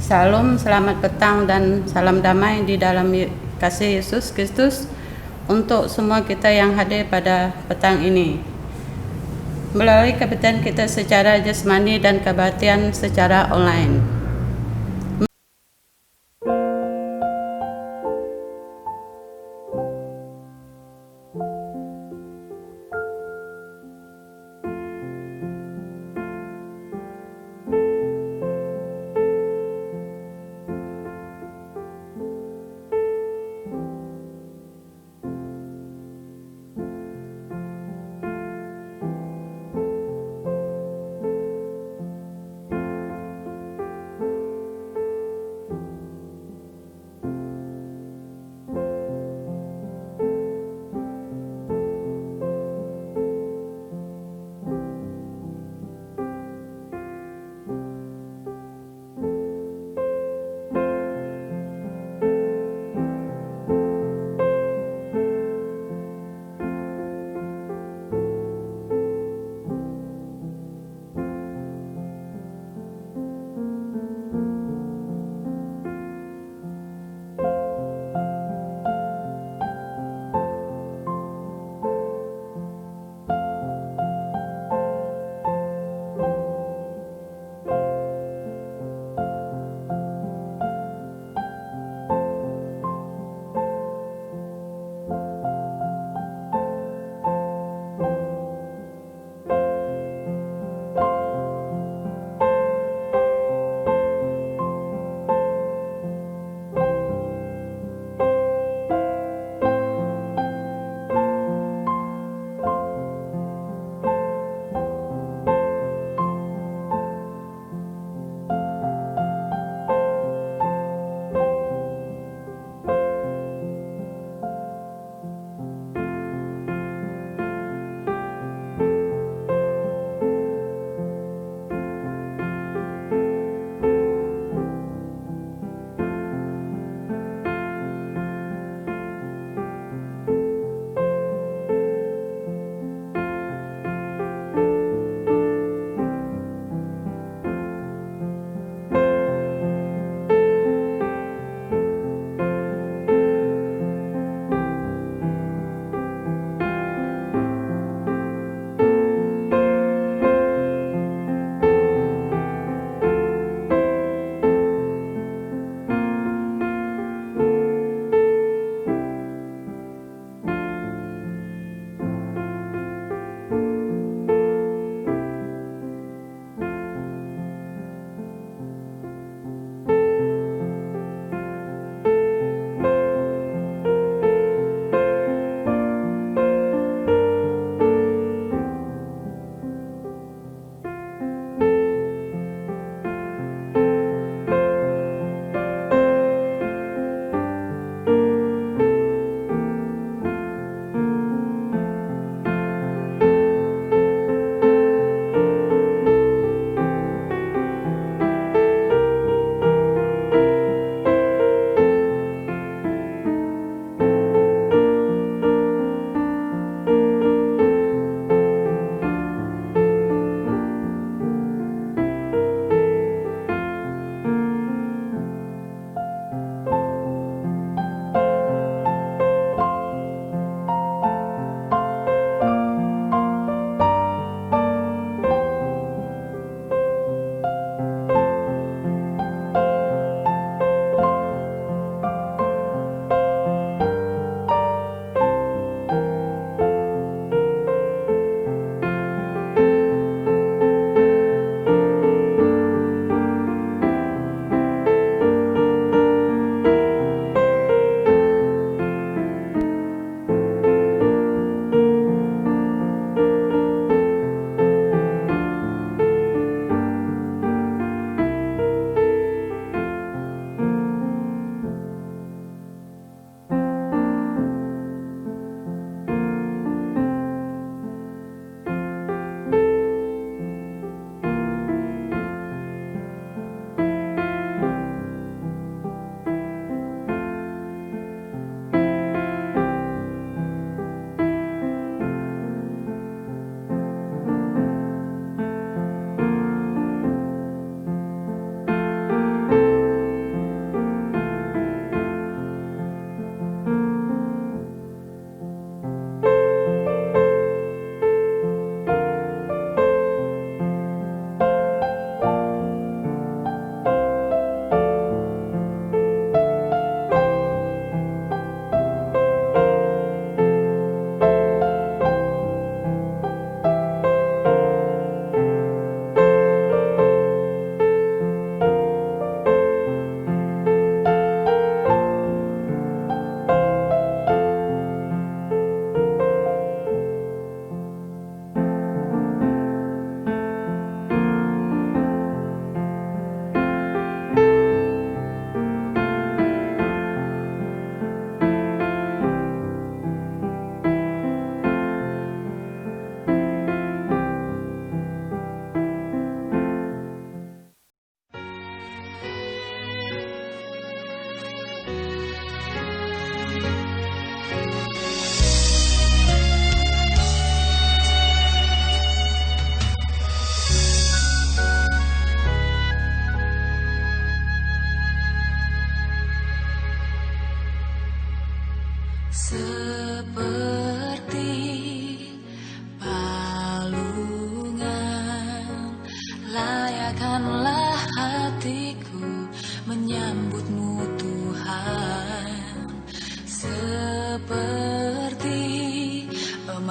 Salam, selamat petang dan salam damai di dalam kasih Yesus Kristus untuk semua kita yang hadir pada petang ini. Melalui kebaktian kita secara jasmani dan kebaktian secara online.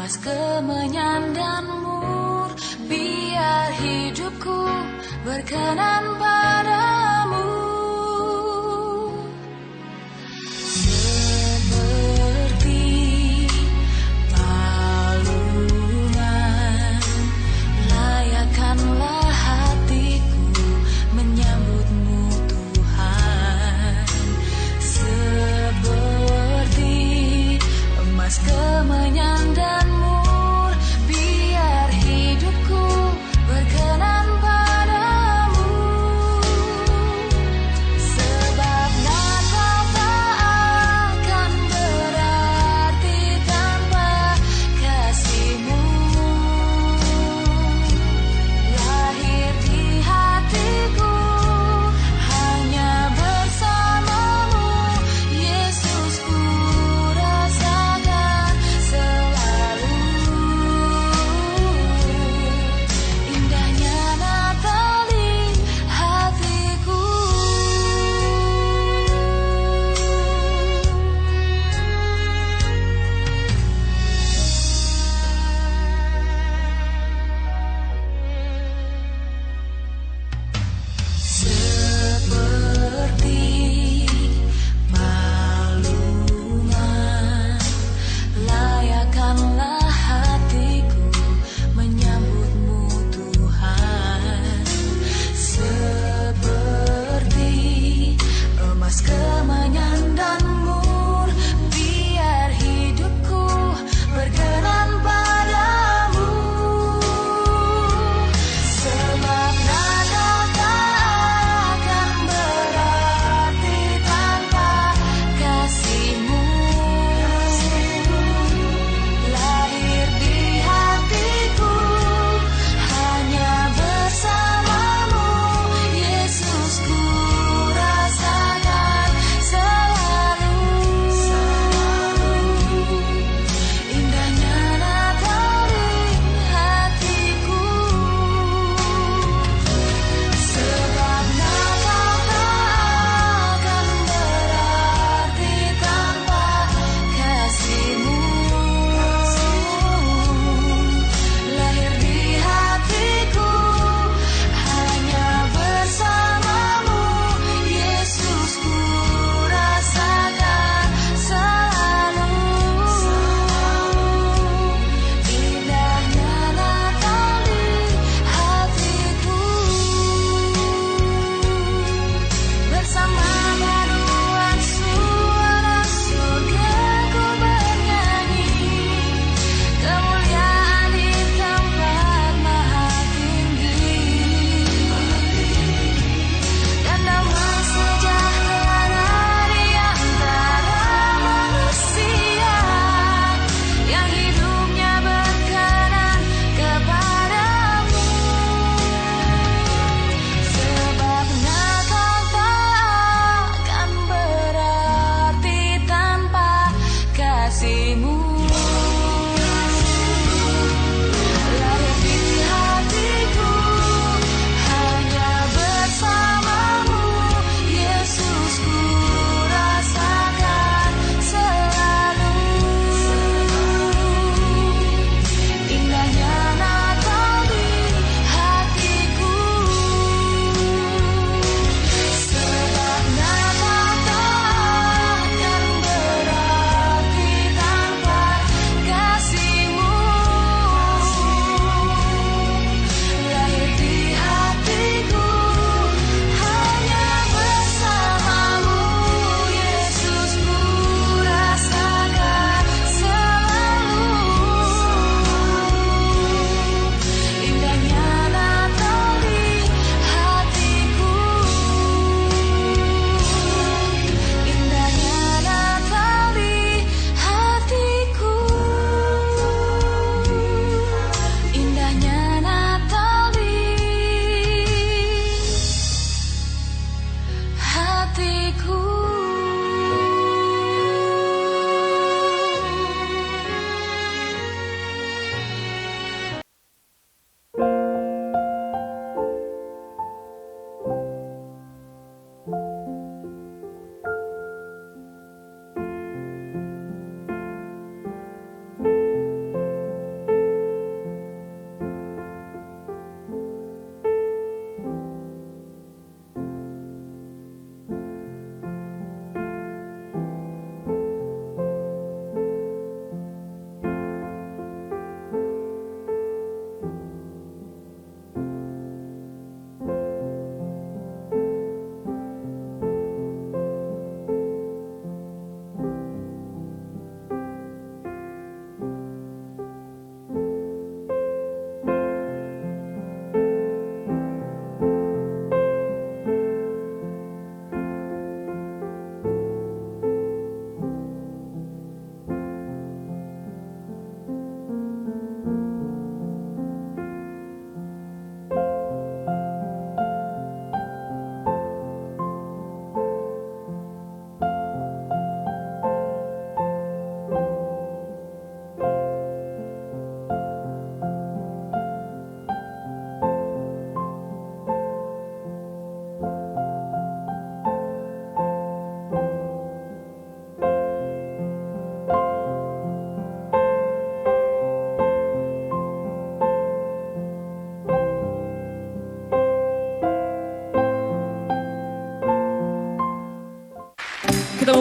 emas kemenyan dan mur, biar hidupku berkenan padamu. Seperti palungan, layakkanlah hatiku menyambutmu Tuhan. Seperti emas kemenyan dan mur, biar hidupku berkenan padamu.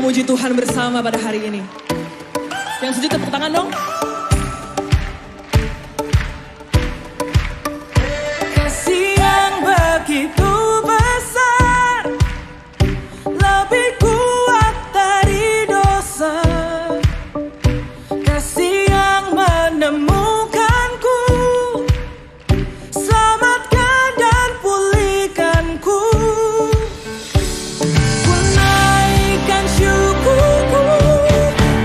memuji Tuhan bersama pada hari ini. Yang setuju tepuk tangan dong. Kasih yang begitu besar, lebih kuat dari dosa. Kasih yang menemukanku, selamatkan dan pulihkanku. Ku naikkan syukurku,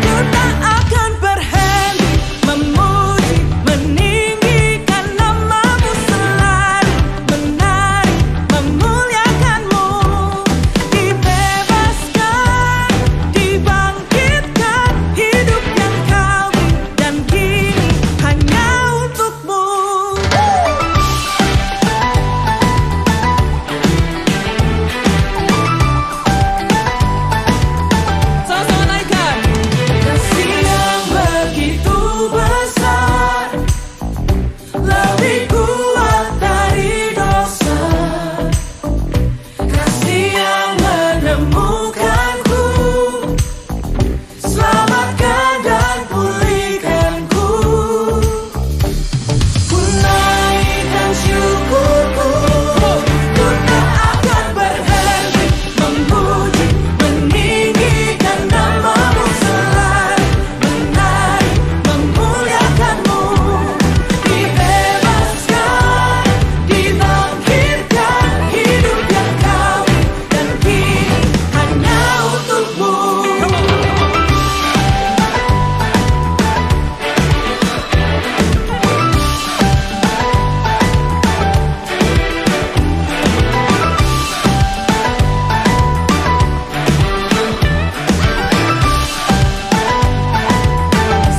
ku tak akan berhenti memuji, meninggikan namamu selalu, menari, memuliakanmu. Dibebaskan, dibangkitkan, hidup yang kau beri dan kini hanya untukmu. Sama-sama naikkan. Kasih yang begitu besar, lebih kuat dari dosa. Kasih yang menemukanku, selamatkan dan pulihkanku. Ku naikkan syukurku, ku tak akan berhenti memuji, meninggikan namamu selalu, menari, memuliakanmu. Dibebaskan, dibangkitkan, hidup yang kau beri dan kini hanya untukmu.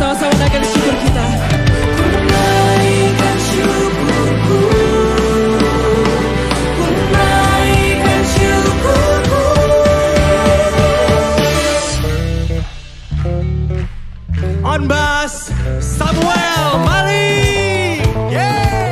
Sama-sama naikkan syukur kita. Ku naikkan syukurku, ku naikkan syukurku. On bass, Samuel Malik. Yeah.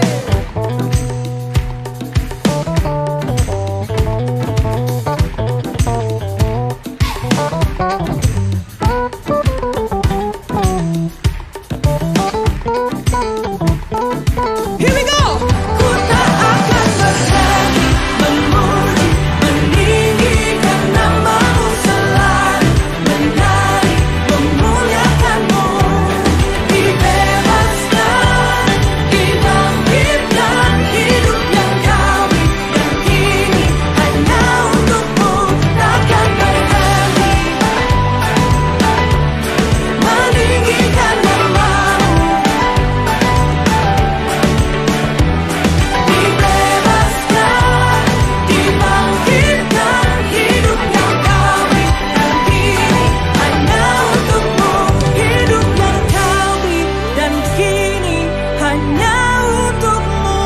Here we go. Ku tak akan berhenti memuji, meninggikan namamu selalu, menari, memuliakanmu. Dibebaskan, dibangkitkan, hidup yang kau beri dan kini hanya untukmu. Takkan berhenti meninggikan namamu. Dibebaskan, dibangkitkan, hidup yang kau beri dan kini hanya untukmu. Hidup yang kau beri dan kini hanya untukmu.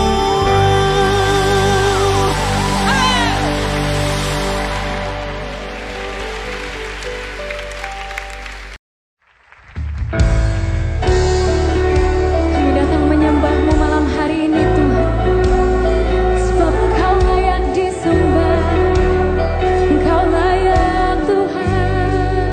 Kami datang menyembah-Mu malam hari ini Tuhan, sebab Engkau layak disembah, Engkau layak Tuhan.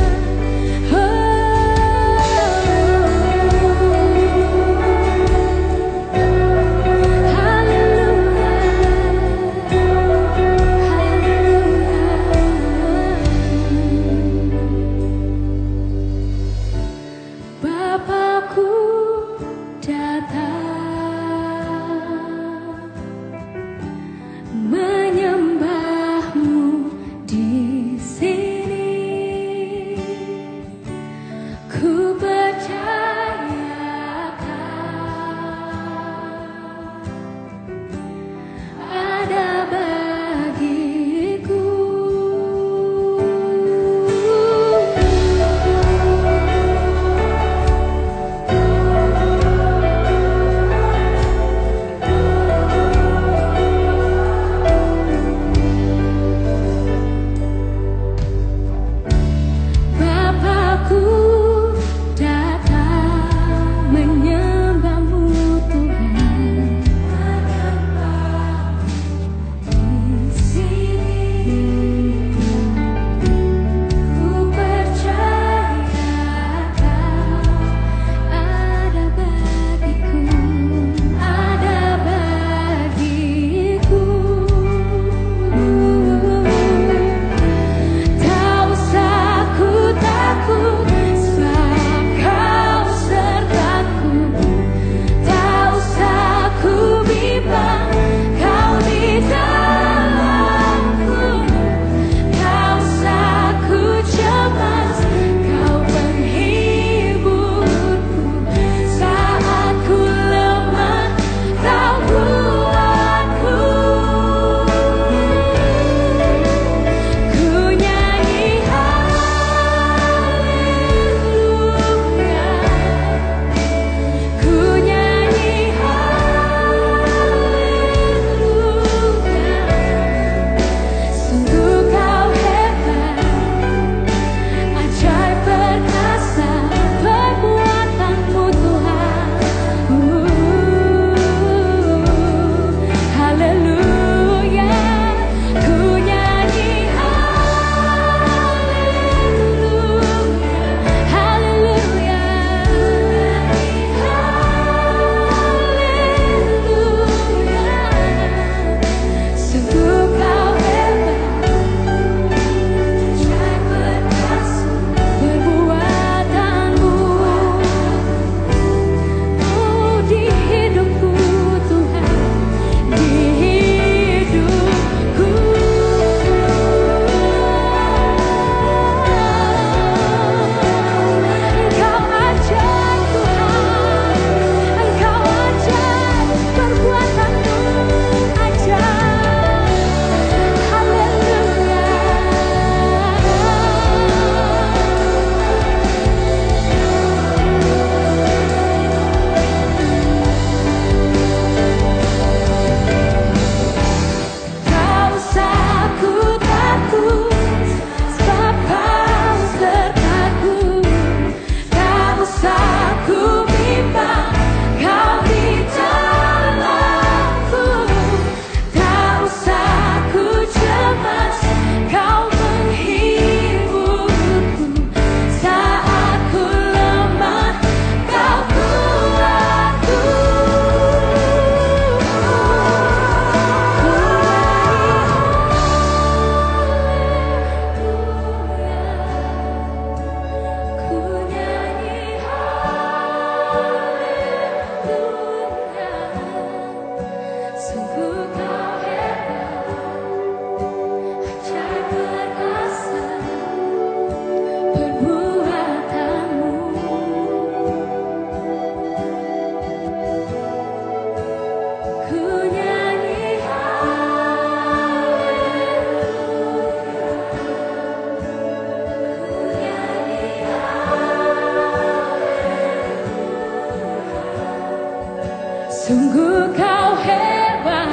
Sungguh kau hebat,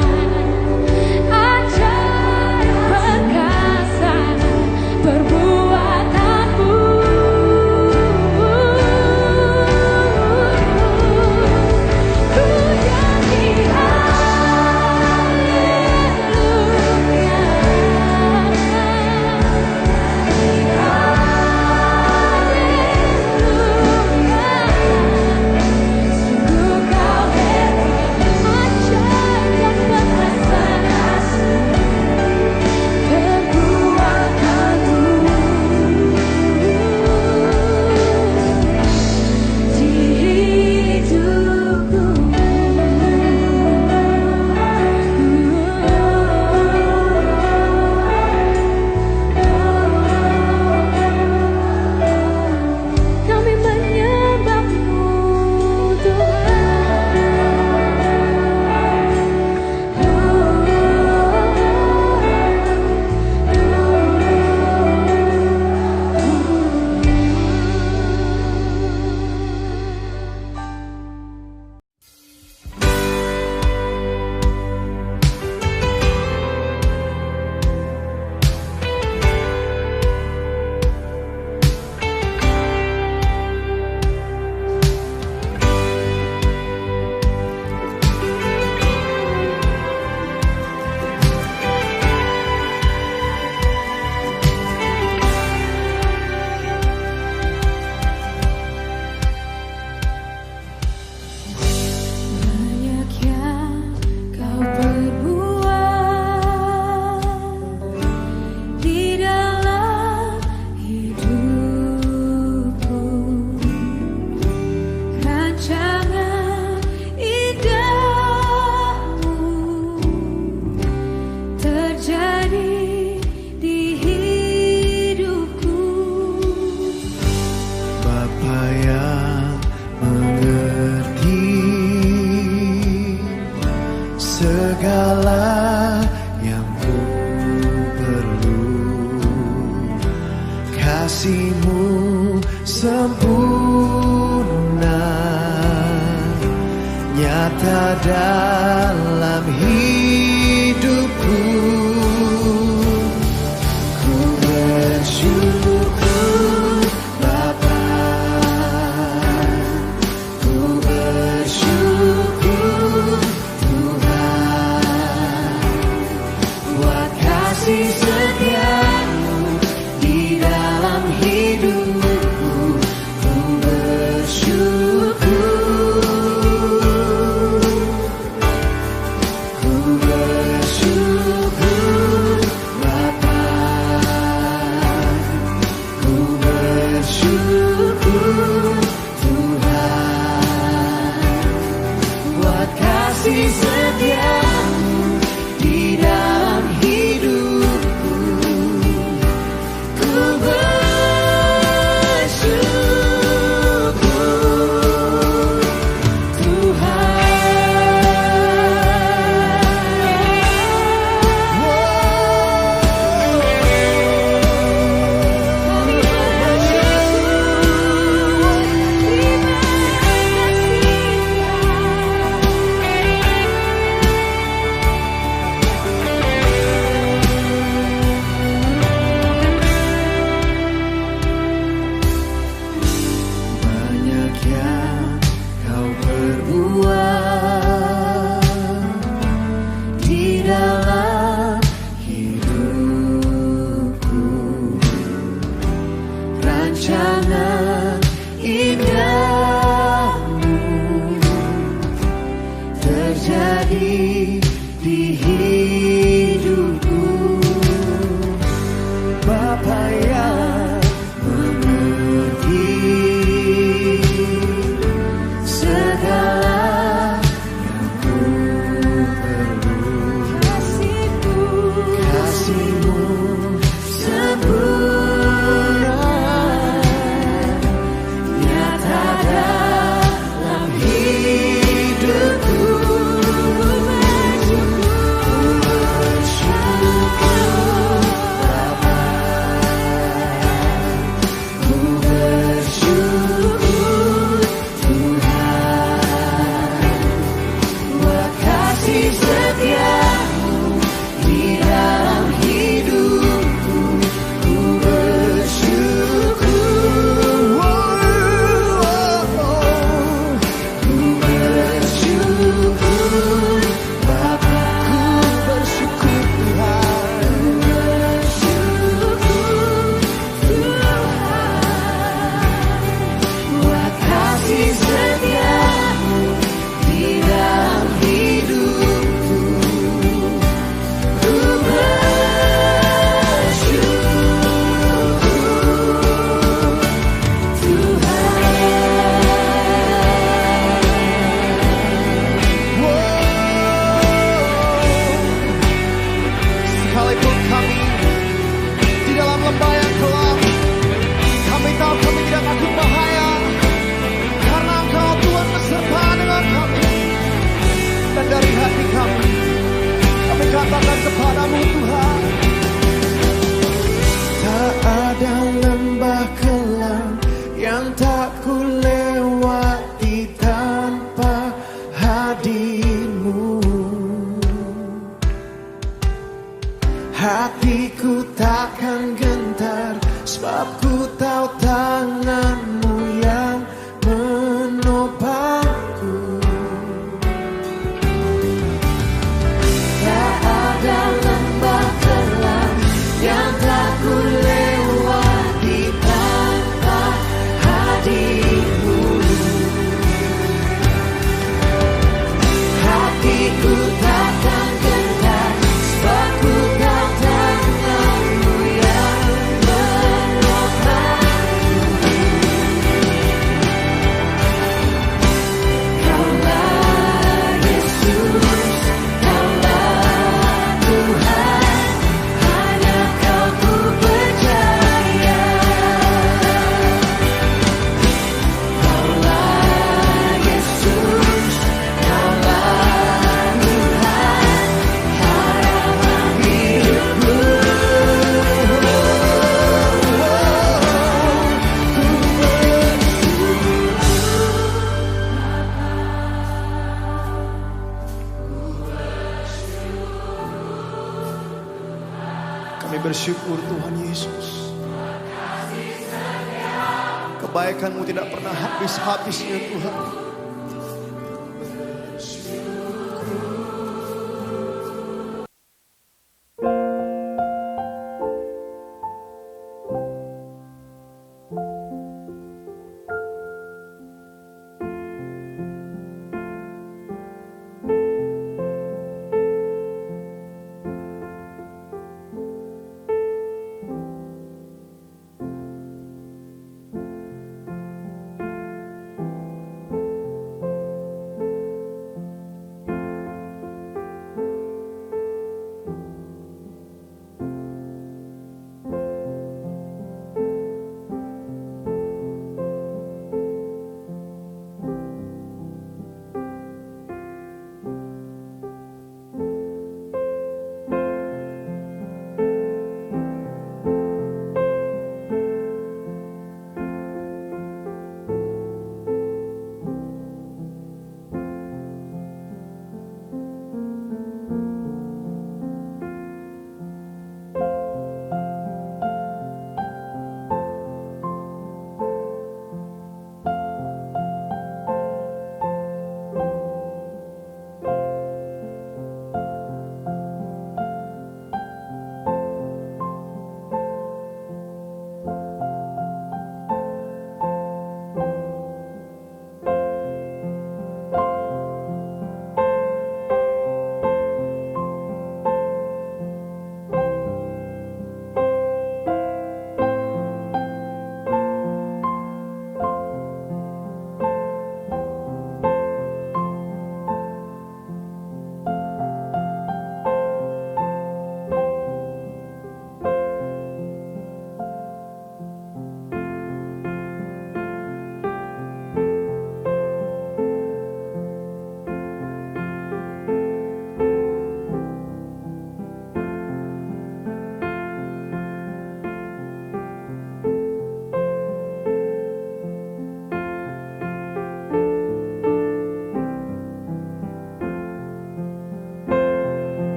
ajaib perkasa perbuatanmu. Ku nyanyi haleluya, sungguh kau hebat, ajaib perkasa perbuatanmu. Di hidupku kami menyembah-Mu, banyak yang kau perbuat di dalam hidupku. Rancangan indahmu terjadi di hidupku. Bapa yang mengerti segala yang ku perlu, kasih-Mu sempurna nyata dalam hidupku. Ku bersyukur Bapa, ku bersyukur Tuhan buat kasih setia-Mu di dalam hidupku. Ku bersyukur, ku bersyukur Bapa, ku bersyukur Tuhan buat kasih setia-Mu di dalam hidupku. Ku bersyukur banyak yang kau perbuat di dalam hidupku. Rancangan indahmu terjadi di hidupku. Bapa yang mengerti segala yang ku perlu, kasih-Mu sempurna nyata dalam hidupku. Ku bersyukur Bapa, kasih setiamu di dalam hidupku, ku bersyukur. Ku bersyukur Bapa, ku bersyukur Tuhan. Buat kasih setiamu di dalam hidupku, ku bersyukur Sekalipun kami di dalam lembah yang gelap, kami tahu kami tidak takut bahaya, karena Engkau Tuhan beserta dengan kami. Dan dari hati kami katakan kepadamu Tuhan, tak ada lembah kelam yang tak ku lewati tanpa hadirmu. Hatiku takkan gentar, sebab ku tahu tanganmu yang menopangku. Tak ada lembah kelam yang tak ku lewati tanpa hadirmu. Hatiku takkan gentar, sebab ku tahu tanganmu yang menopangku. Kaulah Yesus, Kaulah Tuhan, hanya Kau ku percaya. Kaulah Yesus, Kaulah Tuhan, harapan hidupku. Kami bersyukur Tuhan Yesus, kebaikan-Mu tidak pernah habis-habisnya Tuhan.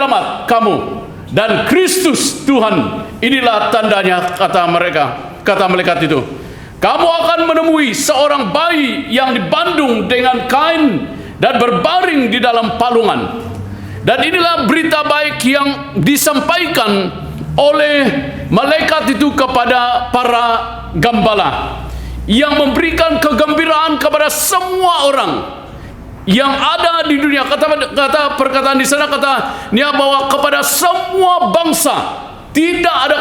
penyelamat kamu, dan Kristus Tuhan inilah tandanya, kata malaikat itu. Kamu akan menemui seorang bayi yang dibandung dengan kain dan berbaring di dalam palungan. Dan inilah berita baik yang disampaikan oleh malaikat itu kepada para gembala, yang memberikan kegembiraan kepada semua orang yang ada di dunia. Kata perkataan di sana, katanya bahwa kepada semua bangsa, tidak ada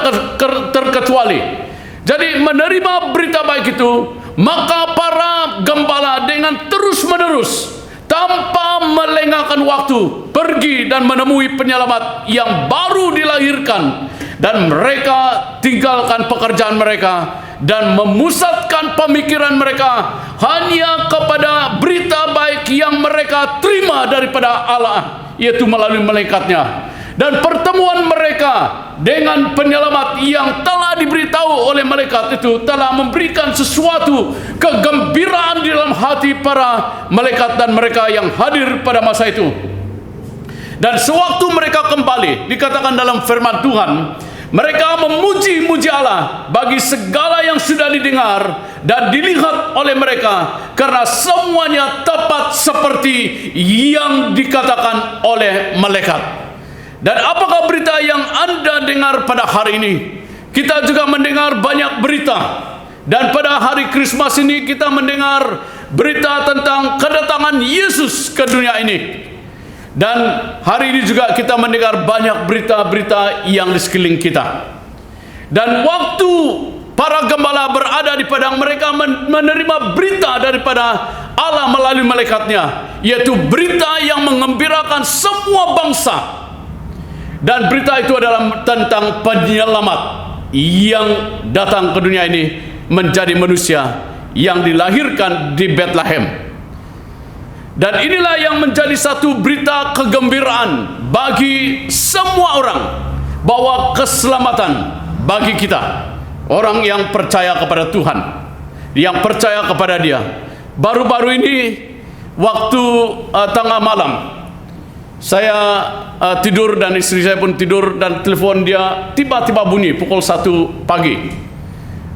terkecuali. Jadi menerima berita baik itu, maka para gembala dengan terus-menerus tanpa melengahkan waktu pergi dan menemui penyelamat yang baru dilahirkan, dan mereka tinggalkan pekerjaan mereka dan memusatkan pemikiran mereka hanya kepada berita baik yang mereka terima daripada Allah, yaitu melalui malaikatnya. Dan pertemuan mereka dengan penyelamat yang telah diberitahu oleh malaikat itu telah memberikan sesuatu kegembiraan di dalam hati para malaikat dan mereka yang hadir pada masa itu. Dan sewaktu mereka kembali, dikatakan dalam firman Tuhan, mereka memuji-muji Allah bagi segala yang sudah didengar dan dilihat oleh mereka, karena semuanya tepat seperti yang dikatakan oleh malaikat. Dan apakah berita yang Anda dengar pada hari ini? Kita juga mendengar banyak berita. Dan pada hari Krismas ini kita mendengar berita tentang kedatangan Yesus ke dunia ini. Dan hari ini juga kita mendengar banyak berita-berita yang di sekeliling kita. Dan waktu para gembala berada di padang, mereka menerima berita daripada Allah melalui malaikatnya, yaitu berita yang mengembirakan semua bangsa. Dan berita itu adalah tentang penyelamat yang datang ke dunia ini menjadi manusia, yang dilahirkan di Bethlehem. Dan inilah yang menjadi satu berita kegembiraan bagi semua orang, bahwa keselamatan bagi kita, orang yang percaya kepada Tuhan, yang percaya kepada Dia. Baru-baru ini waktu tengah malam, saya tidur dan istri saya pun tidur, dan telepon dia tiba-tiba bunyi pukul 1 pagi.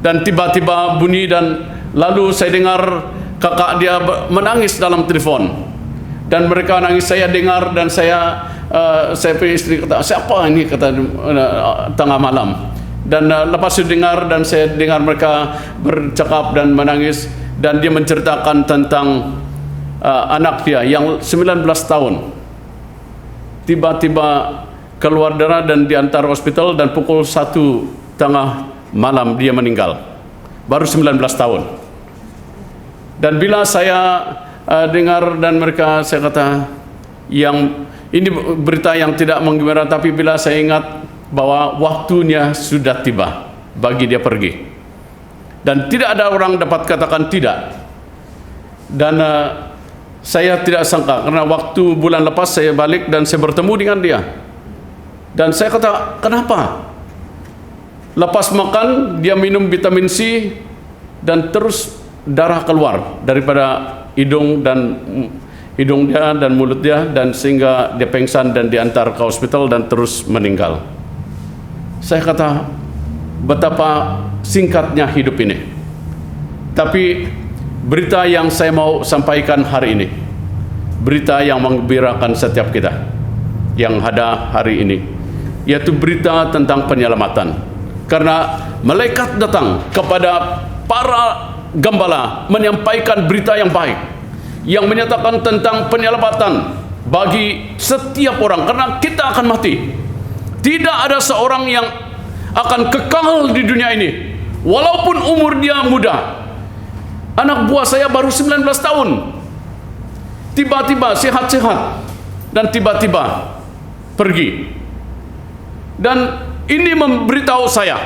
Dan tiba-tiba bunyi, dan lalu saya dengar kakak dia menangis dalam telepon. Dan mereka nangis, saya dengar, dan saya punya istri kata, siapa ini, kata tengah malam. Dan lepas itu dengar, dan saya dengar mereka bercakap dan menangis, dan dia menceritakan tentang anak dia yang 19 tahun. Tiba-tiba keluar darah dan diantar hospital, dan pukul 1 tengah malam dia meninggal. Baru 19 tahun. Dan bila saya dengar dan mereka, saya kata, yang ini berita yang tidak menggembirakan, tapi bila saya ingat bahwa waktunya sudah tiba bagi dia pergi. Dan tidak ada orang dapat katakan tidak. Dan saya tidak sangka, karena waktu bulan lepas saya balik dan saya bertemu dengan dia. Dan saya kata, kenapa? Lepas makan, dia minum vitamin C, dan terus darah keluar daripada hidung dia dan mulut dia, dan sehingga dia pingsan dan diantar ke hospital dan terus meninggal. Saya kata, betapa singkatnya hidup ini. Tapi berita yang saya mau sampaikan hari ini, berita yang menggembirakan setiap kita yang ada hari ini, yaitu berita tentang penyelamatan. Karena malaikat datang kepada para gembala menyampaikan berita yang baik, yang menyatakan tentang penyelamatan bagi setiap orang, karena kita akan mati. Tidak ada seorang yang akan kekal di dunia ini, walaupun umur dia muda. Anak buah saya baru 19 tahun, tiba-tiba sehat-sehat, dan tiba-tiba pergi. Dan ini memberitahu saya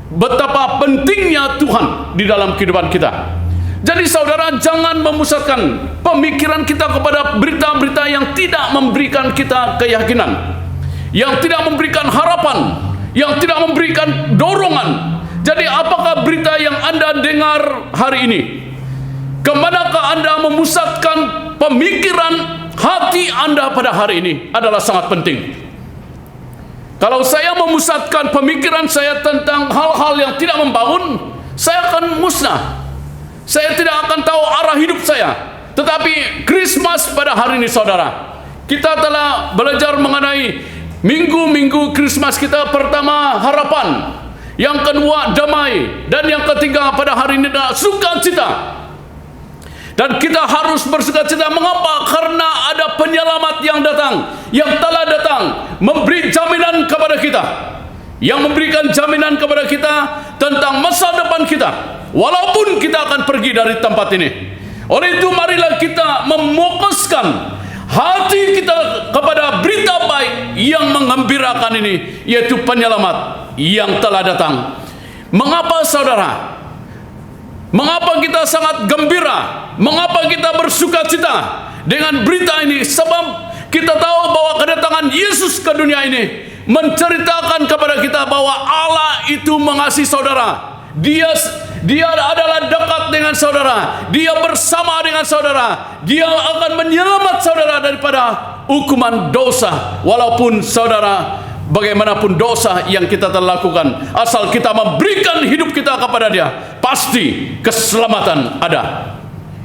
betapa pentingnya Tuhan di dalam kehidupan kita. Jadi saudara, jangan memusatkan pemikiran kita kepada berita-berita yang tidak memberikan kita keyakinan, yang tidak memberikan harapan, yang tidak memberikan dorongan. Jadi apakah berita yang Anda dengar hari ini? Kemanakah Anda memusatkan pemikiran hati Anda pada hari ini adalah sangat penting. Kalau saya memusatkan pemikiran saya tentang hal-hal yang tidak membangun, saya akan musnah. Saya tidak akan tahu arah hidup saya. Tetapi Christmas pada hari ini saudara, kita telah belajar mengenai minggu-minggu Christmas kita. Pertama harapan, yang kedua damai, dan yang ketiga pada hari ini adalah sukacita. Dan kita harus bersukacita. Mengapa? Karena ada penyelamat yang datang, yang telah datang, memberi jaminan kepada kita, yang memberikan jaminan kepada kita tentang masa depan kita, walaupun kita akan pergi dari tempat ini. Oleh itu marilah kita memokuskan hati kita kepada berita baik yang menggembirakan ini, yaitu penyelamat yang telah datang. Mengapa saudara? Mengapa kita sangat gembira? Mengapa kita bersukacita dengan berita ini? Sebab kita tahu bahwa kedatangan Yesus ke dunia ini menceritakan kepada kita bahwa Allah itu mengasihi saudara. Dia adalah dekat dengan saudara. Dia bersama dengan saudara. Dia akan menyelamat saudara daripada hukuman dosa. Walaupun saudara, bagaimanapun dosa yang kita telah lakukan, asal kita memberikan hidup kita kepada Dia, pasti keselamatan ada.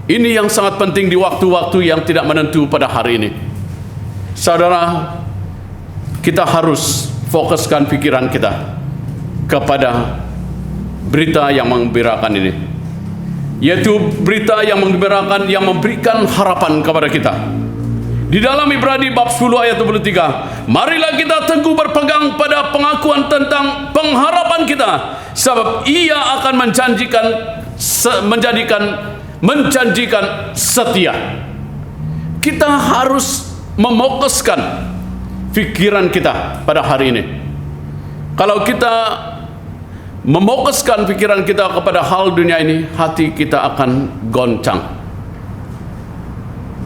Ini yang sangat penting di waktu-waktu yang tidak menentu pada hari ini. Saudara, kita harus fokuskan pikiran kita kepada berita yang menggembirakan ini, yaitu berita yang menggembirakan, yang memberikan harapan kepada kita. Di dalam Ibrani bab 10 ayat 23, marilah kita teguh berpegang pada pengakuan tentang pengharapan kita, sebab Ia akan menjanjikan setia. Kita harus memokuskan pikiran kita pada hari ini. Kalau kita memokuskan pikiran kita kepada hal dunia ini, hati kita akan goncang.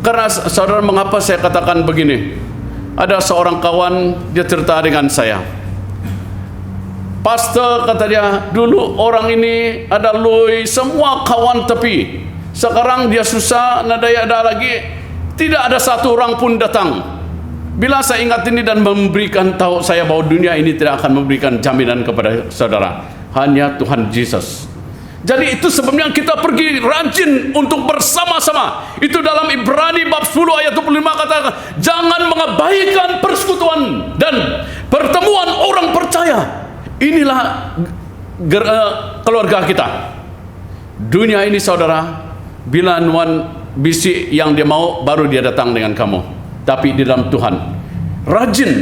Karena saudara, mengapa saya katakan begini? Ada seorang kawan, dia cerita dengan saya. Pastor, kata dia, dulu orang ini ada lui semua kawan tepi. Sekarang dia susah, nadaya ada lagi, tidak ada satu orang pun datang. Bila saya ingat ini dan memberikan tahu saya bahwa dunia ini tidak akan memberikan jaminan kepada saudara, hanya Tuhan Yesus. Jadi itu sebabnya kita pergi rajin untuk bersama-sama. Itu dalam Ibrani bab 10 ayat 25 katakan, jangan mengabaikan persekutuan dan pertemuan orang percaya. Inilah keluarga kita. Dunia ini saudara, bila nuan bisik yang dia mau, baru dia datang dengan kamu. Tapi di dalam Tuhan, rajin.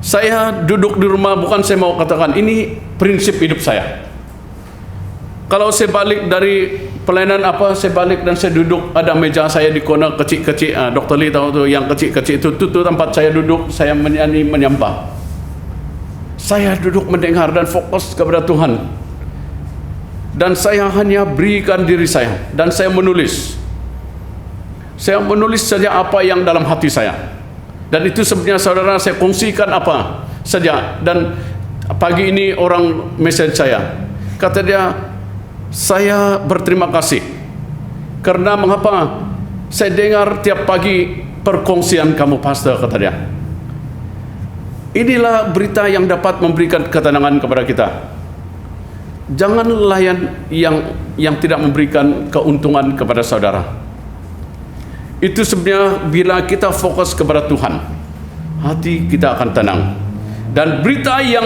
Saya duduk di rumah, bukan saya mau katakan, ini prinsip hidup saya. Kalau saya balik dari pelayanan saya balik dan saya duduk, ada meja saya di kona kecil-kecil, Dr. Lee tahu tu yang kecil-kecil itu tempat saya duduk, saya menyanyi menyembah. Saya duduk mendengar dan fokus kepada Tuhan. Dan saya hanya berikan diri saya dan saya menulis. Saya menulis saja apa yang dalam hati saya. Dan itu sebenarnya saudara, saya kongsikan apa saja. Dan pagi ini orang message saya, kata dia, saya berterima kasih karena mengapa saya dengar tiap pagi perkongsian kamu pastor, kata dia. Inilah berita yang dapat memberikan ketenangan kepada kita. Jangan layan yang tidak memberikan keuntungan kepada saudara. Itu sebenarnya bila kita fokus kepada Tuhan, hati kita akan tenang. Dan berita yang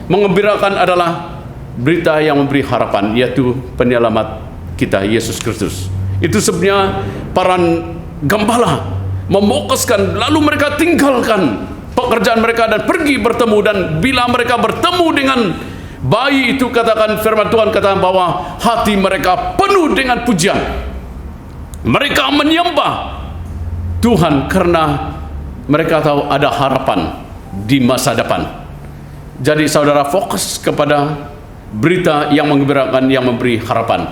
mengembirakan adalah berita yang memberi harapan, yaitu penyelamat kita Yesus Kristus. Itu sebenarnya para gembala memokuskan, lalu mereka tinggalkan pekerjaan mereka dan pergi bertemu. Dan bila mereka bertemu dengan bayi itu, katakan firman Tuhan katakan bahwa hati mereka penuh dengan pujian. Mereka menyembah Tuhan karena mereka tahu ada harapan di masa depan. Jadi saudara, fokus kepada berita yang menggembirakan, yang memberi harapan.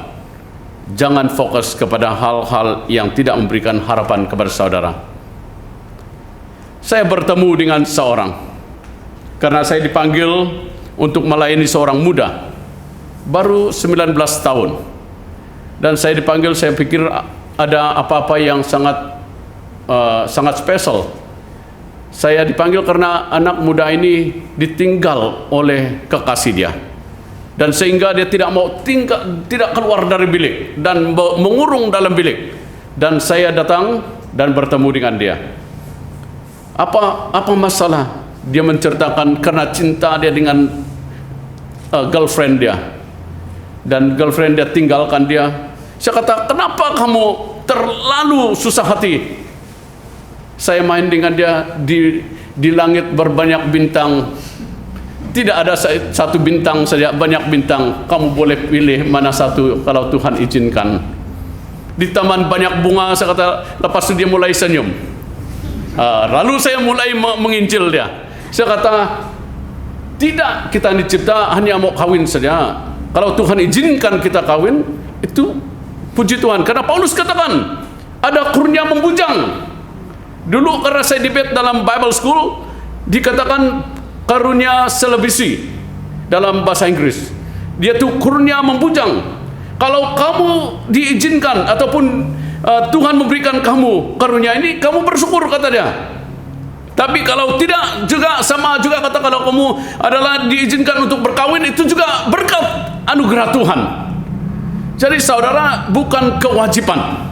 Jangan fokus kepada hal-hal yang tidak memberikan harapan kepada saudara. Saya bertemu dengan seorang, karena saya dipanggil untuk melayani seorang muda baru 19 tahun. Dan saya dipanggil, saya pikir ada apa-apa yang sangat spesial. Saya dipanggil karena anak muda ini ditinggal oleh kekasih dia. Dan sehingga dia tidak mau tidak keluar dari bilik dan mengurung dalam bilik. Dan saya datang dan bertemu dengan dia. Apa masalah? Dia menceritakan karena cinta dia dengan girlfriend dia. Dan girlfriend dia tinggalkan dia. Saya kata, kenapa kamu terlalu susah hati? Saya main dengan dia di langit berbanyak bintang. Tidak ada satu bintang saja, banyak bintang. Kamu boleh pilih mana satu kalau Tuhan izinkan. Di taman banyak bunga, saya kata, lepas itu dia mulai senyum. Lalu saya mulai menginjil dia. Saya kata, tidak, kita dicipta hanya mau kawin saja. Kalau Tuhan izinkan kita kawin, itu puji Tuhan. Karena Paulus katakan, ada kurnia membujang. Dulu karena saya debate dalam Bible School, dikatakan karunia selebisi dalam bahasa Inggris. Dia tuh kurnia membujang. Kalau kamu diizinkan ataupun Tuhan memberikan kamu karunia ini, kamu bersyukur, kata dia. Tapi kalau tidak juga sama juga kata, kalau kamu adalah diizinkan untuk berkawin, itu juga berkat anugerah Tuhan. Jadi saudara, bukan kewajiban.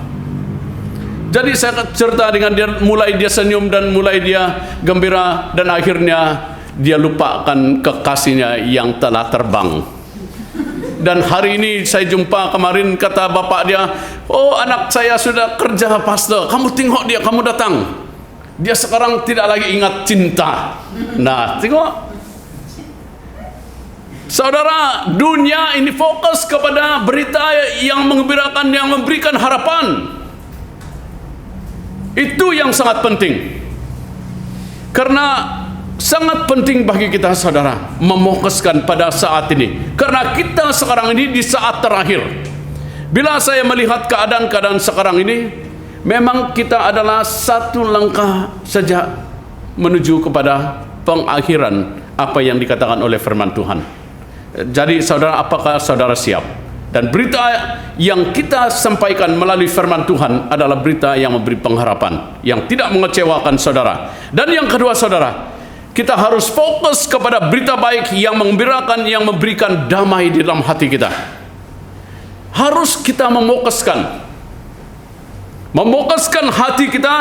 Jadi saya cerita dengan dia, mulai dia senyum dan mulai dia gembira, dan akhirnya dia lupakan kekasihnya yang telah terbang. Dan hari ini saya jumpa, kemarin kata bapak dia, oh anak saya sudah kerja pastor, kamu tengok dia, kamu datang. Dia sekarang tidak lagi ingat cinta. Nah, tengok. Saudara, dunia ini fokus kepada berita yang menggembirakan, yang memberikan harapan. Itu yang sangat penting. Karena sangat penting bagi kita, saudara, memokuskan pada saat ini. Karena kita sekarang ini di saat terakhir. Bila saya melihat keadaan-keadaan sekarang ini, memang kita adalah satu langkah saja menuju kepada pengakhiran apa yang dikatakan oleh firman Tuhan. Jadi saudara, apakah saudara siap? Dan berita yang kita sampaikan melalui firman Tuhan adalah berita yang memberi pengharapan, yang tidak mengecewakan saudara. Dan yang kedua, saudara, kita harus fokus kepada berita baik yang menggembirakan, yang memberikan damai di dalam hati kita. Harus kita memfokuskan hati kita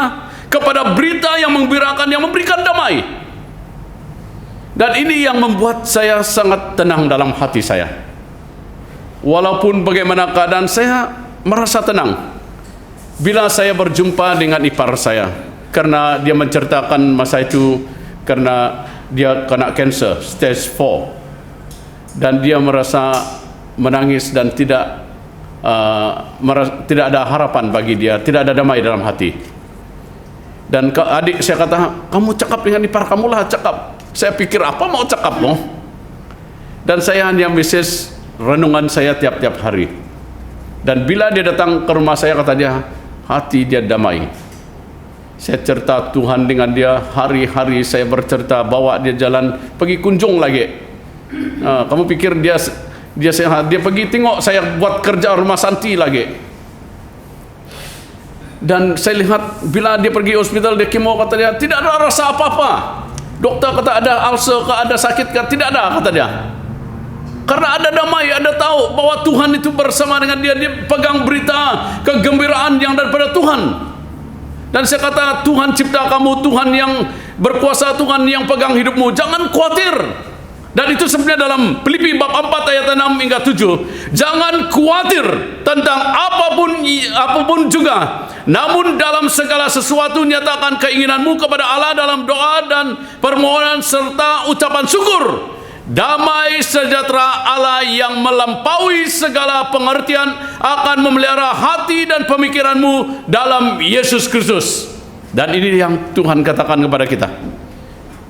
kepada berita yang menggembirakan, yang memberikan damai. Dan ini yang membuat saya sangat tenang dalam hati saya. Walaupun bagaimana keadaan, saya merasa tenang bila saya berjumpa dengan ipar saya, karena dia menceritakan masa itu karena dia kena cancer stage 4, dan dia merasa menangis dan tidak ada harapan bagi dia, tidak ada damai dalam hati. Dan ke adik saya kata, kamu cakap dengan ipar kamu lah, cakap. Saya pikir apa mau cakap loh. Dan saya hanya message renungan saya tiap-tiap hari. Dan bila dia datang ke rumah saya, kata dia, hati dia damai. Saya cerita Tuhan dengan dia, hari-hari saya bercerita, bawa dia jalan, pergi kunjung lagi. Kamu pikir dia sehat? Dia pergi tengok saya buat kerja rumah santi lagi. Dan saya lihat bila dia pergi hospital, dia kemo, kata dia, tidak ada rasa apa-apa. Dokter kata ada ulcer, ada sakit, tidak ada, kata dia. Karena ada damai, ada tahu bahwa Tuhan itu bersama dengan dia. Dia pegang berita kegembiraan yang daripada Tuhan. Dan saya kata, Tuhan cipta kamu, Tuhan yang berkuasa, Tuhan yang pegang hidupmu, jangan khawatir. Dan itu sebenarnya dalam Filipi bab 4 ayat 6 hingga 7. Jangan khawatir tentang apapun juga, namun dalam segala sesuatu nyatakan keinginanmu kepada Allah dalam doa dan permohonan serta ucapan syukur. Damai sejahtera Allah yang melampaui segala pengertian akan memelihara hati dan pemikiranmu dalam Yesus Kristus. Dan ini yang Tuhan katakan kepada kita.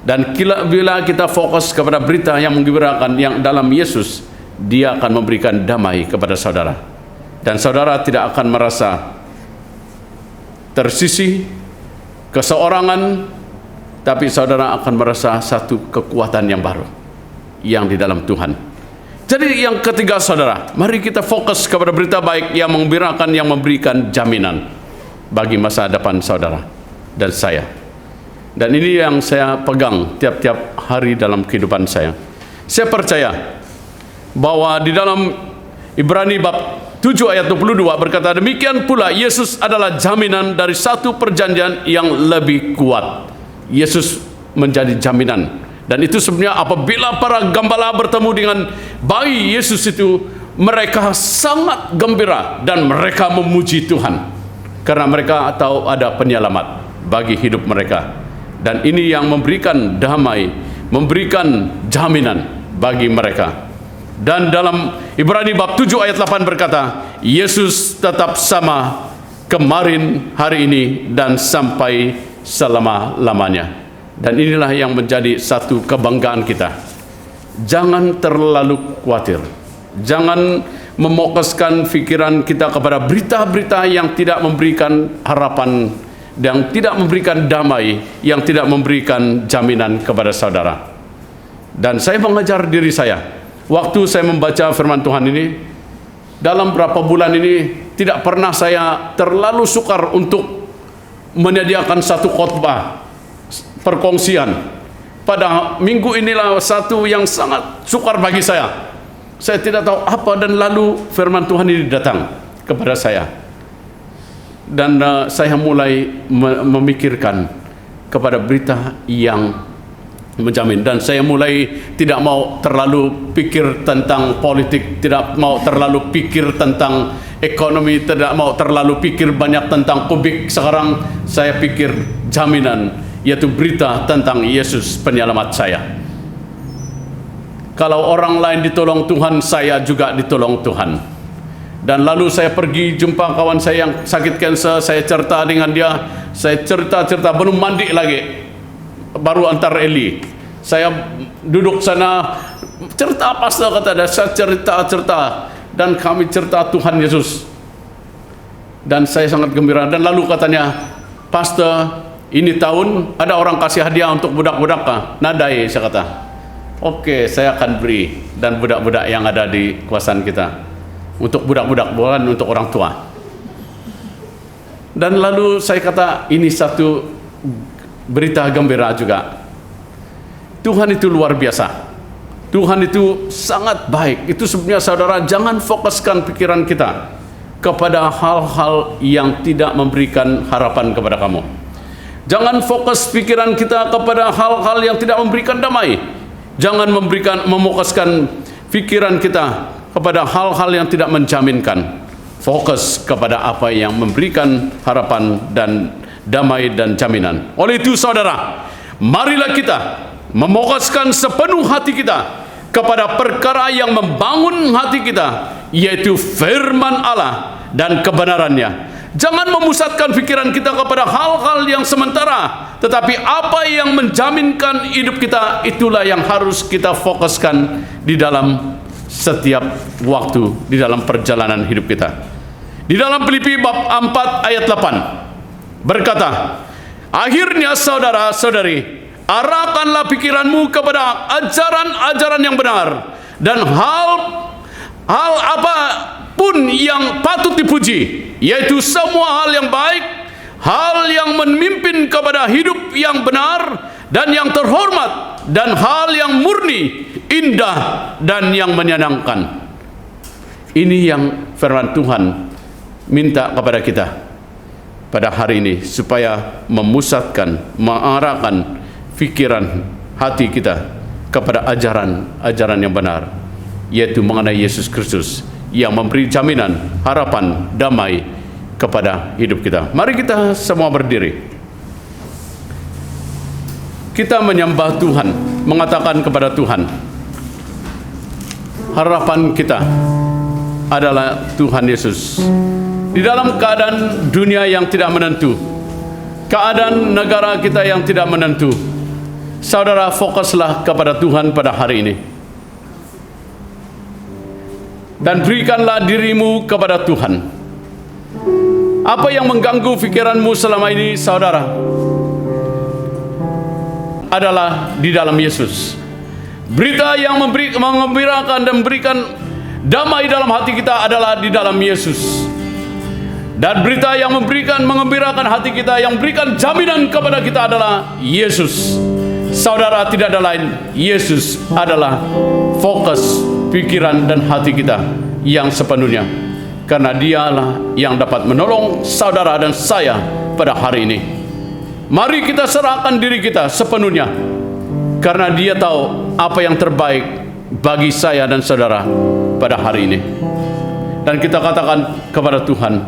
Dan bila kita fokus kepada berita yang menggembirakan, yang dalam Yesus, Dia akan memberikan damai kepada saudara. Dan saudara tidak akan merasa tersisih, keseorangan, tapi saudara akan merasa satu kekuatan yang baru yang di dalam Tuhan. Jadi yang ketiga, saudara, mari kita fokus kepada berita baik yang menggembirakan, yang memberikan jaminan bagi masa depan saudara dan saya. Dan ini yang saya pegang tiap-tiap hari dalam kehidupan saya. Saya percaya bahwa di dalam Ibrani bab 7 ayat 22 berkata, demikian pula Yesus adalah jaminan dari satu perjanjian yang lebih kuat. Yesus menjadi jaminan. Dan itu sebenarnya apabila para gembala bertemu dengan bayi Yesus itu, mereka sangat gembira dan mereka memuji Tuhan. Karena mereka tahu ada penyelamat bagi hidup mereka. Dan ini yang memberikan damai, memberikan jaminan bagi mereka. Dan dalam Ibrani bab 7 ayat 8 berkata, Yesus tetap sama kemarin, hari ini, dan sampai selama-lamanya. Dan inilah yang menjadi satu kebanggaan kita. Jangan terlalu khawatir. Jangan memfokuskan pikiran kita kepada berita-berita yang tidak memberikan harapan, yang tidak memberikan damai, yang tidak memberikan jaminan kepada saudara. Dan saya mengajar diri saya, waktu saya membaca firman Tuhan ini, dalam berapa bulan ini tidak pernah saya terlalu sukar untuk menyediakan satu khotbah perkongsian. Pada minggu inilah satu yang sangat sukar bagi saya. Saya tidak tahu apa, dan lalu firman Tuhan ini datang kepada saya. Dan saya mulai memikirkan kepada berita yang menjamin. Dan saya mulai tidak mau terlalu pikir tentang politik, tidak mau terlalu pikir tentang ekonomi, tidak mau terlalu pikir banyak tentang kubik. Sekarang saya pikir jaminan, yaitu berita tentang Yesus penyelamat saya. Kalau orang lain ditolong Tuhan, saya juga ditolong Tuhan. Dan lalu saya pergi jumpa kawan saya yang sakit kanser, saya cerita dengan dia, saya cerita belum mandi lagi, baru antar Eli. Saya duduk sana, cerita pastor kata dia, saya cerita dan kami cerita Tuhan Yesus. Dan saya sangat gembira. Dan lalu katanya, pastor, ini tahun ada orang kasih hadiah untuk budak-budak kah? Nadai, saya kata. Oke, saya akan beri, dan budak-budak yang ada di kawasan kita. Untuk budak-budak, bukan untuk orang tua. Dan lalu saya kata, ini satu berita gembira juga. Tuhan itu luar biasa. Tuhan itu sangat baik. Itu sebenarnya saudara, jangan fokuskan pikiran kita kepada hal-hal yang tidak memberikan harapan kepada kamu. Jangan fokus pikiran kita kepada hal-hal yang tidak memberikan damai. Jangan mefokuskan pikiran kita kepada hal-hal yang tidak menjaminkan. Fokus kepada apa yang memberikan harapan dan damai dan jaminan. Oleh itu saudara, marilah kita mefokuskan sepenuh hati kita kepada perkara yang membangun hati kita, yaitu firman Allah dan kebenarannya. Jangan memusatkan pikiran kita kepada hal-hal yang sementara, tetapi apa yang menjaminkan hidup kita, itulah yang harus kita fokuskan di dalam setiap waktu, di dalam perjalanan hidup kita. Di dalam Filipi bab 4 ayat 8 berkata, akhirnya saudara-saudari, arahkanlah pikiranmu kepada ajaran-ajaran yang benar, dan hal apapun yang patut dipuji, yaitu semua hal yang baik, hal yang memimpin kepada hidup yang benar dan yang terhormat, dan hal yang murni, indah, dan yang menyenangkan. Ini yang firman Tuhan minta kepada kita pada hari ini, supaya memusatkan, mengarahkan pikiran hati kita kepada ajaran-ajaran yang benar, yaitu mengenai Yesus Kristus yang memberi jaminan, harapan, damai kepada hidup kita. Mari kita semua berdiri. Kita menyembah Tuhan, mengatakan kepada Tuhan, harapan kita adalah Tuhan Yesus. Di dalam keadaan dunia yang tidak menentu, keadaan negara kita yang tidak menentu, saudara, fokuslah kepada Tuhan pada hari ini. Dan berikanlah dirimu kepada Tuhan. Apa yang mengganggu pikiranmu selama ini, saudara, adalah di dalam Yesus. Berita yang mengembirakan dan memberikan damai dalam hati kita adalah di dalam Yesus. Dan berita yang mengembirakan hati kita, yang berikan jaminan kepada kita adalah Yesus. Saudara, tidak ada lain. Yesus adalah fokus pikiran dan hati kita yang sepenuhnya. Karena dialah yang dapat menolong saudara dan saya pada hari ini. Mari kita serahkan diri kita sepenuhnya. Karena dia tahu apa yang terbaik bagi saya dan saudara pada hari ini. Dan kita katakan kepada Tuhan,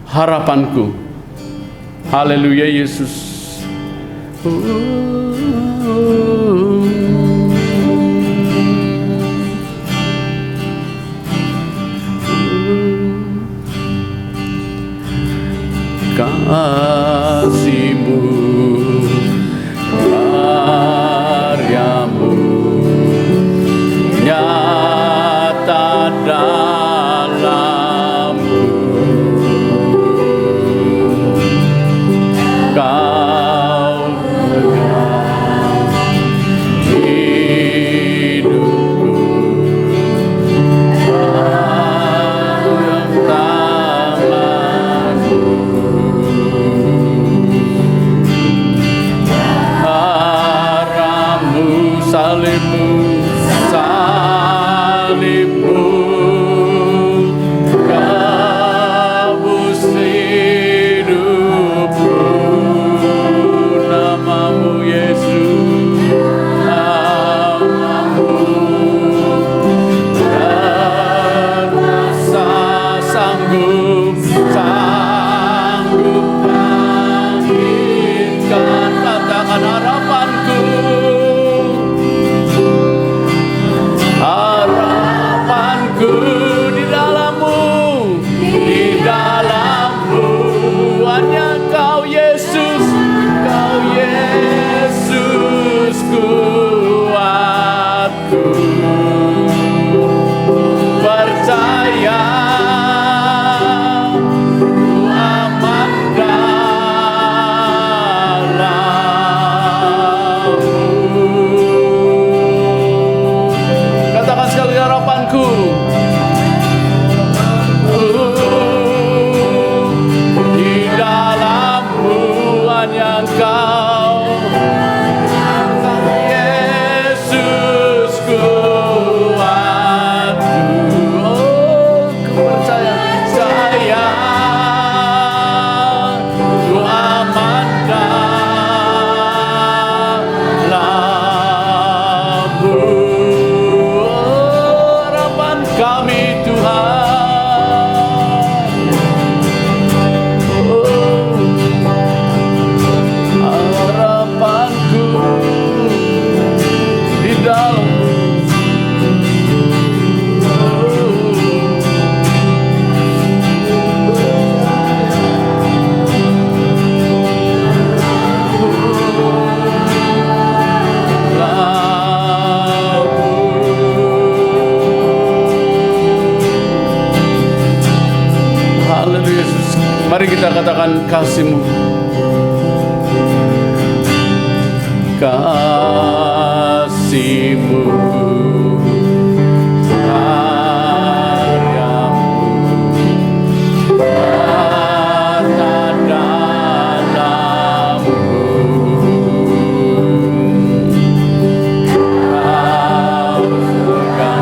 harapanku. Haleluya Yesus. Kasih-Mu, karya-Mu nyata dalamku. Kau pegang hidupku, pegang tanganku. Salib-Mu, salib-Mu, kabus hidupku. Nama-Mu Yesus, nama-Mu berkuasa, sanggup bangkitkan. Katakan harapanku. Harapanku di dalam-Mu, di dalam-Mu, hanya Kau Yesus, Kau Yesus kuatku. Percaya ku aman dalam-Mu. Katakan sekali harapanku. Di dalam-Mu hanya Engkau, Yesus kuatku. Oh, ku percaya, saya ku aman dalam-Mu. Harapan kami Tuhan. Oh, harapanku di dalam-Mu. Haleluya Yesus. Mari kita katakan kasih-Mu. Kasih-Mu, karya-Mu nyata dalam-Mu.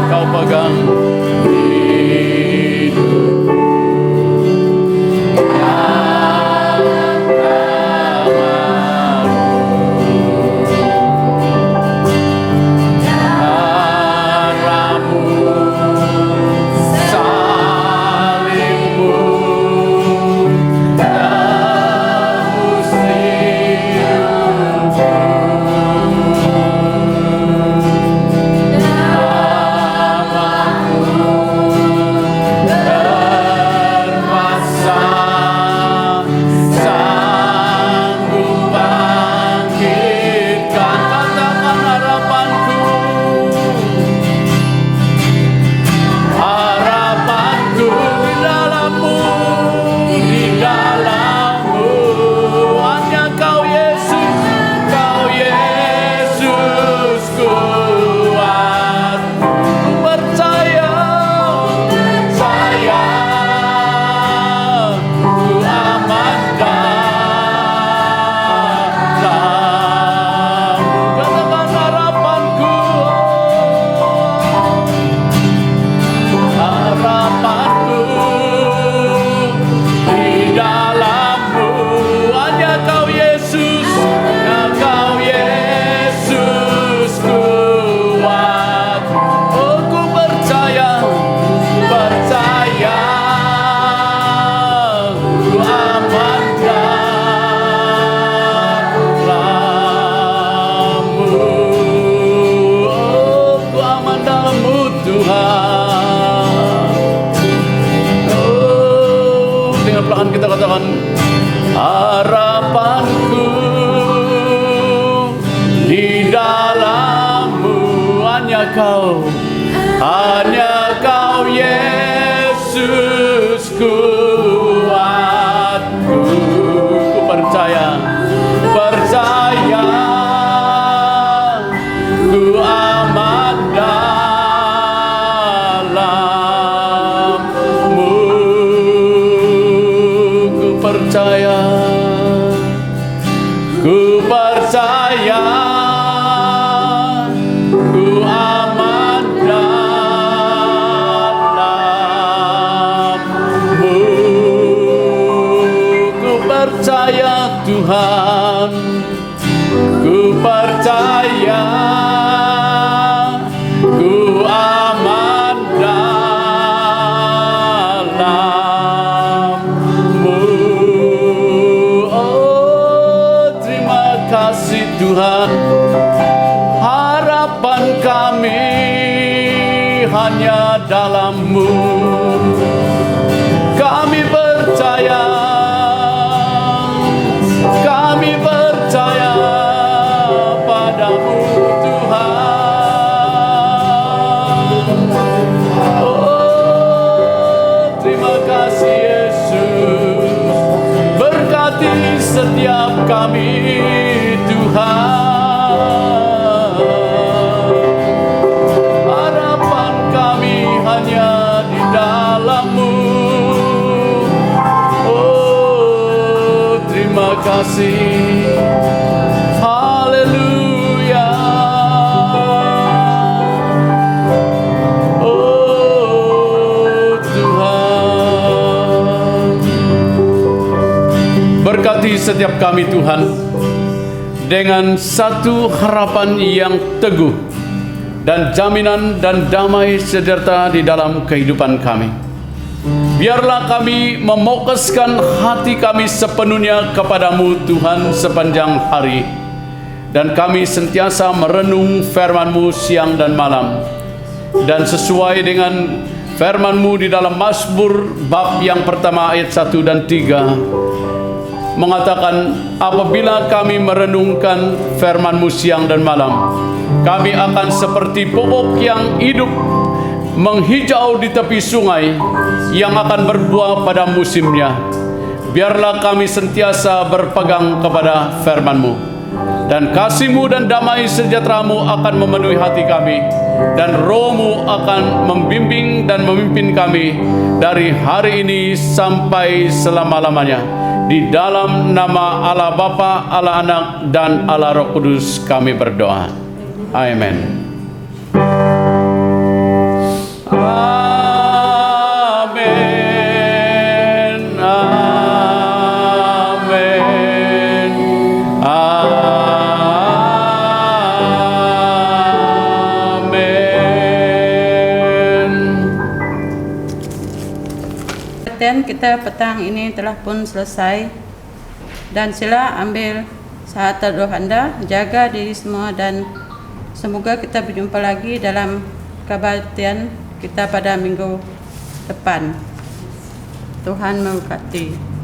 Kau pegang hidupku. tangan kita katakan, harapanku di dalam-Mu, hanya Kau Yesus kuatku. Ku percaya, ku aman dalam-Mu. Ku percaya, ku aman dalam-Mu. Ku percaya Tuhan, ku percaya, ku aman dalam-Mu. Oh, terima kasih Tuhan. Harapan kami hanya dalam-Mu. Kami percaya, padamu Tuhan. Oh, terima kasih Yesus. Berkati setiap kami Tuhan. Harapan kami hanya di dalam-Mu. Oh, terima kasih. Haleluya. Oh Tuhan, berkati setiap kami Tuhan dengan satu harapan yang teguh dan jaminan dan damai sejahtera di dalam kehidupan kami. Biarlah kami memfokuskan hati kami sepenuhnya kepadamu Tuhan sepanjang hari, dan kami sentiasa merenung firman-Mu siang dan malam. Dan sesuai dengan firman-Mu di dalam Mazmur bab yang pertama ayat 1 dan 3 mengatakan, apabila kami merenungkan firman-Mu siang dan malam, kami akan seperti pokok yang hidup menghijau di tepi sungai yang akan berbuah pada musimnya. Biarlah kami sentiasa berpegang kepada firman-Mu, dan kasih-Mu dan damai sejahtera-Mu akan memenuhi hati kami, dan Roh-Mu akan membimbing dan memimpin kami dari hari ini sampai selama-lamanya. Di dalam nama Allah Bapa, Allah Anak, dan Allah Roh Kudus kami berdoa. Amin. Amin. Amin. Amin. Perhatian kita petang ini telah pun selesai, dan sila ambil saat teduh Anda, jaga diri semua, dan semoga kita berjumpa lagi dalam kebaktian kita pada minggu depan. Tuhan memberkati.